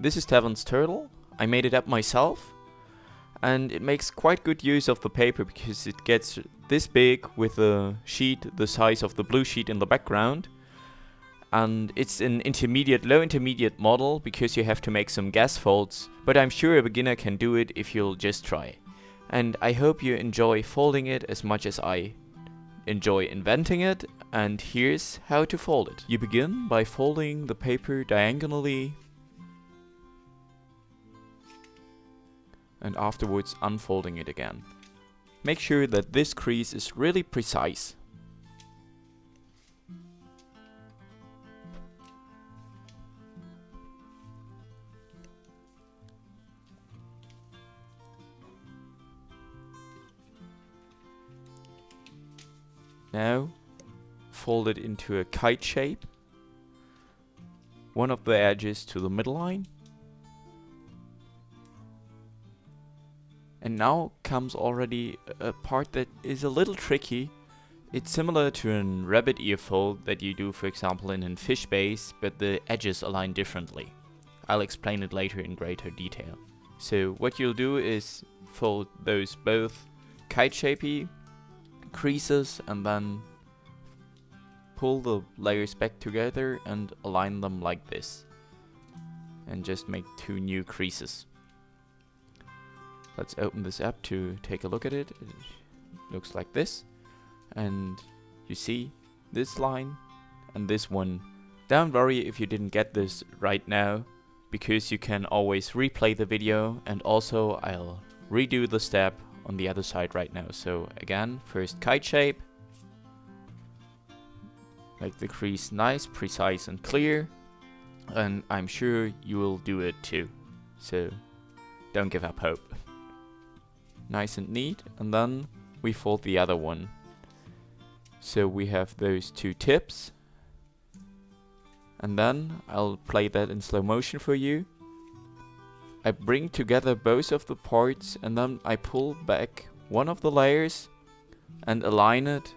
this is Tevin's turtle. I made it up myself, and it makes quite good use of the paper because it gets this big with a sheet the size of the blue sheet in the background. And it's an low intermediate model because you have to make some gas folds, but I'm sure a beginner can do it if you'll just try. And I hope you enjoy folding it as much as I enjoy inventing it, and here's how to fold it. You begin by folding the paper diagonally and afterwards unfolding it again. Make sure that this crease is really precise. Now fold it into a kite shape, one of the edges to the middle line. And now comes already a part that is a little tricky. It's similar to a rabbit ear fold that you do, for example, in a fish base, but the edges align differently. I'll explain it later in greater detail. So what you'll do is fold those both kite-shapey creases and then pull the layers back together and align them like this. And just make 2 new creases. Let's open this up to take a look at it. It looks like this. And you see this line and this one. Don't worry if you didn't get this right now, because you can always replay the video, and also I'll redo the step on the other side right now. So again, first kite shape. Make the crease nice, precise and clear. And I'm sure you will do it too. So don't give up hope. Nice and neat, and then we fold the other one. So we have those 2 tips, and then I'll play that in slow motion for you. I bring together both of the parts, and then I pull back one of the layers and align it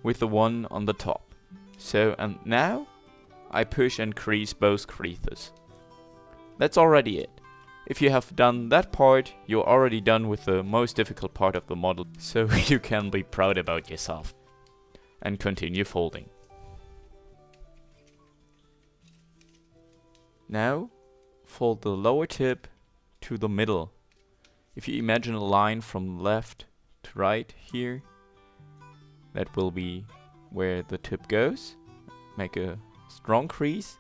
with the one on the top. So, and now I push and crease both creases. That's already it. If you have done that part, you're already done with the most difficult part of the model, so you can be proud about yourself. And continue folding. Now, fold the lower tip to the middle. If you imagine a line from left to right here, that will be where the tip goes. Make a strong crease.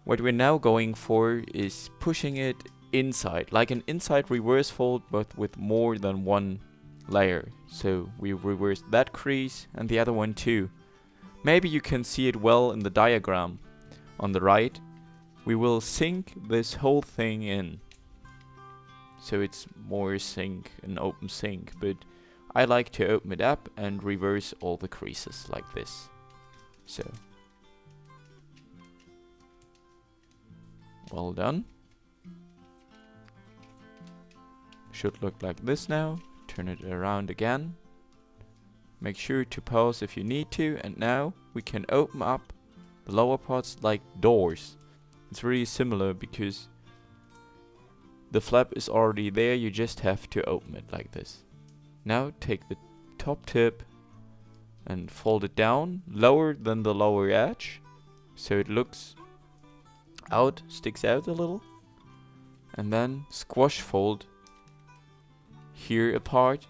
What we're now going for is pushing it inside, like an inside reverse fold, but with more than one layer. So we reverse that crease and the other one too. Maybe you can see it well in the diagram on the right. We will sink this whole thing in. So it's more sink, an open sink, but I like to open it up and reverse all the creases like this. So. Well done. Should look like this now. Turn it around again. Make sure to pause if you need to, and now we can open up the lower parts like doors. It's really similar because the flap is already there, you just have to open it like this. Now take the top tip and fold it down lower than the lower edge, so it looks out, sticks out a little, and then squash fold here apart.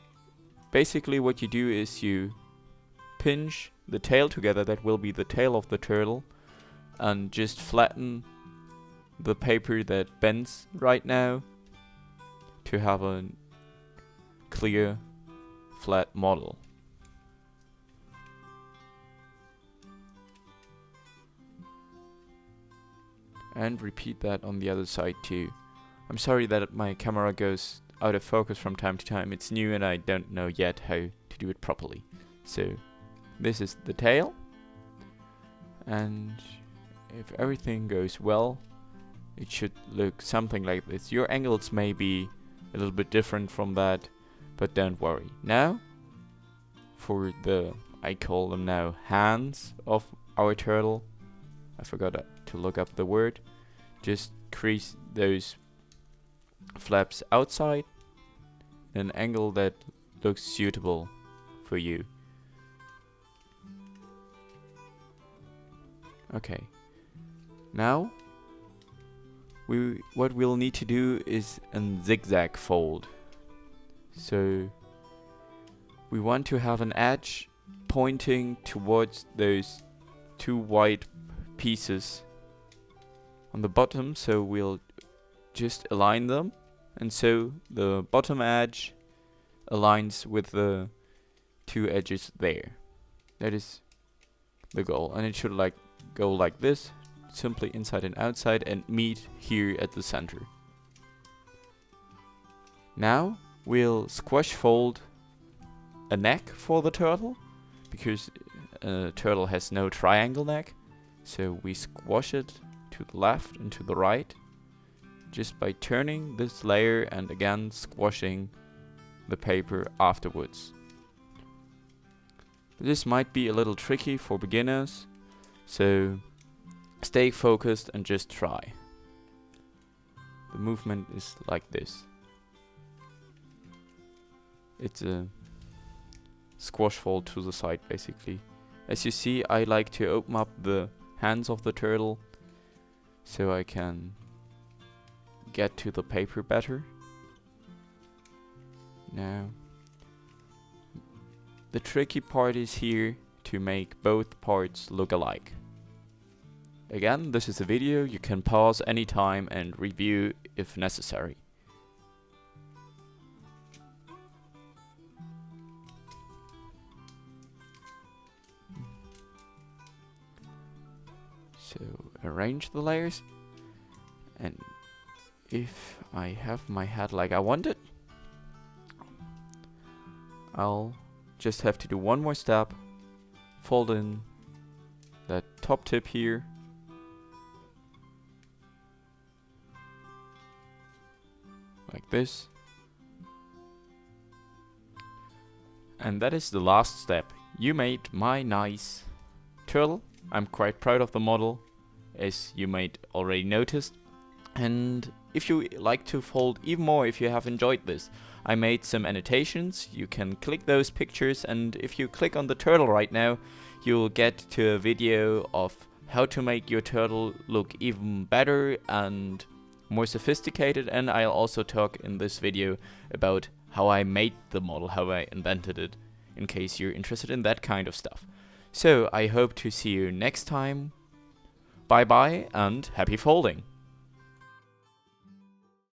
Basically what you do is you pinch the tail together, that will be the tail of the turtle, and just flatten the paper that bends right now to have a clear flat model. And repeat that on the other side too. I'm sorry that my camera goes out of focus from time to time. It's new and I don't know yet how to do it properly. So this is the tail, and if everything goes well, it should look something like this. Your angles may be a little bit different from that, but don't worry. Now for the, I call them now hands of our turtle. I forgot to look up the word. Just crease those flaps outside in an angle that looks suitable for you. Okay. Now what we'll need to do is a zigzag fold. So we want to have an edge pointing towards those two white pieces on the bottom, so we'll just align them, and so the bottom edge aligns with the two edges there. That is the goal, and it should go like this, simply inside and outside, and meet here at the center. Now we'll squash fold a neck for the turtle, because a turtle has no triangle neck, so we squash it to the left and to the right just by turning this layer and again squashing the paper afterwards. This might be a little tricky for beginners, so stay focused and just try. The movement is like this. It's a squash fold to the side basically. As you see, I like to open up the hands of the turtle so I can get to the paper better. Now, the tricky part is here to make both parts look alike. Again, this is a video, you can pause anytime and review if necessary. So arrange the layers, and if I have my head like I want it, I'll just have to do one more step, fold in that top tip here, like this, and that is the last step. You made my nice turtle. I'm quite proud of the model, as you might already noticed. And if you like to fold even more, if you have enjoyed this, I made some annotations. You can click those pictures, and if you click on the turtle right now, you'll get to a video of how to make your turtle look even better and more sophisticated. And I'll also talk in this video about how I made the model, how I invented it, in case you're interested in that kind of stuff. So I hope to see you next time. Bye bye and happy folding!